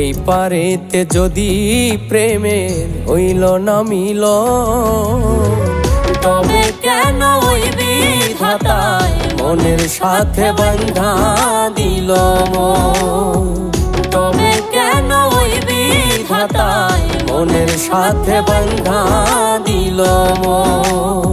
এই পারেতে যদি প্রেমের হইল না মিল, তবে কেন ওই বিধাতায় মনের সাথে বাঁধা দিল মন? তবে কেন ওই বিধাতায় মনের সাথে বাঁধা দিল মন?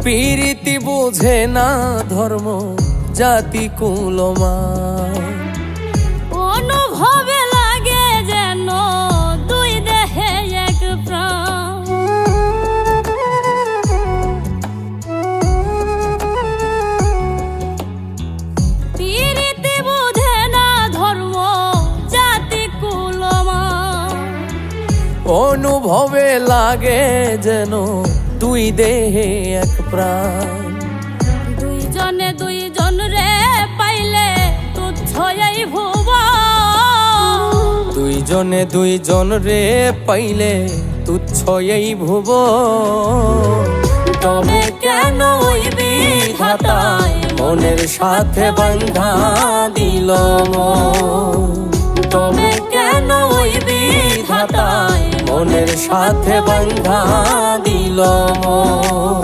প্রীতি বোঝে না ধর্ম জাতি কুলমান, অনুভবে লাগে যেন দুই দেহে এক প্রাণ। প্রীতি বোঝে না ধর্ম জাতি কুলমান, অনুভবে লাগে যেন দুই দেহে এক প্রাণ। দুইজনে দুইজন রে পাইলে তুচ্ছ এই ভুবন। দুইজনে দুইজন রে পাইলে তুচ্ছ এই ভুবন। তবে কেন ওই বিধাতায় মনের সাথে বাঁধা দিল মন? তবে কেন ওই বিধাতায় মনের সাথে বাঁধা দিল মন?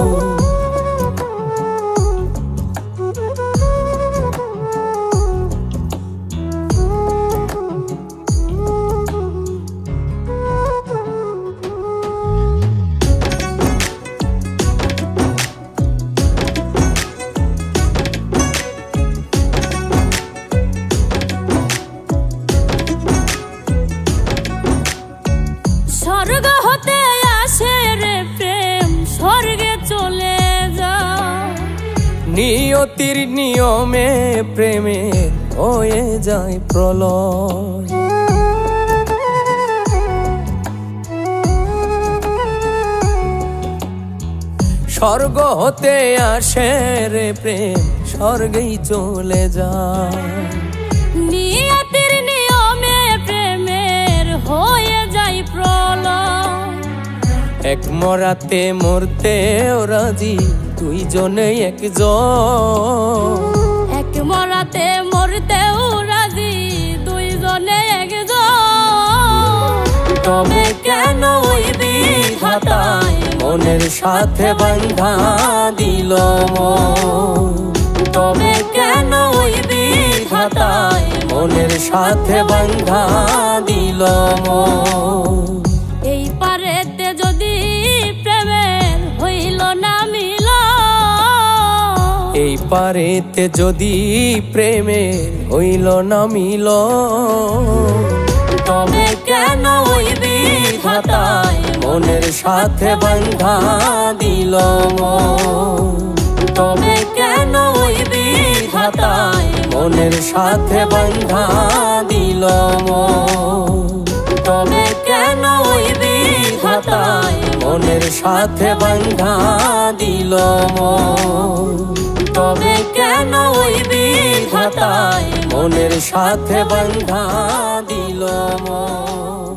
স্বর্গ হতে আসে রে প্রেম, স্বর্গে চলে যায়। নিয়তির নিয়মে প্রেমে হয়ে যায় প্রলয়। স্বর্গ হতে আসে রে প্রেম, স্বর্গেই চলে যায়। নিয়তির নিয়মে প্রেমের হয়ে যায় প্রলয়। এক মরাতে মরতেও রাজি দুইজনে একজন। এক মরাতে মরতেও রাজি দুইজনে একজন। তবে কেন ওই বিধাতায় মনের সাথে বাঁধা দিল মন? তবে কেন ওই বিধাতায় মনের সাথে বাঁধা দিল মন? এই পারেতে যদি প্রেমের হইল না মিল, এই পারেতে যদি প্রেমের হইল না মিল, তবে কেন ওই বিধাতায় মনের সাথে বাঁধা দিল মন? তবে কেন ওই বিধাতায় মনের সাথে বাঁধা দিল মন? তবে কেন ওই বিধাতায় মনের সাথে বাঁধা দিল মন? তবে কেন ওই বিধাতায় মনের সাথে বাঁধা দিল মন?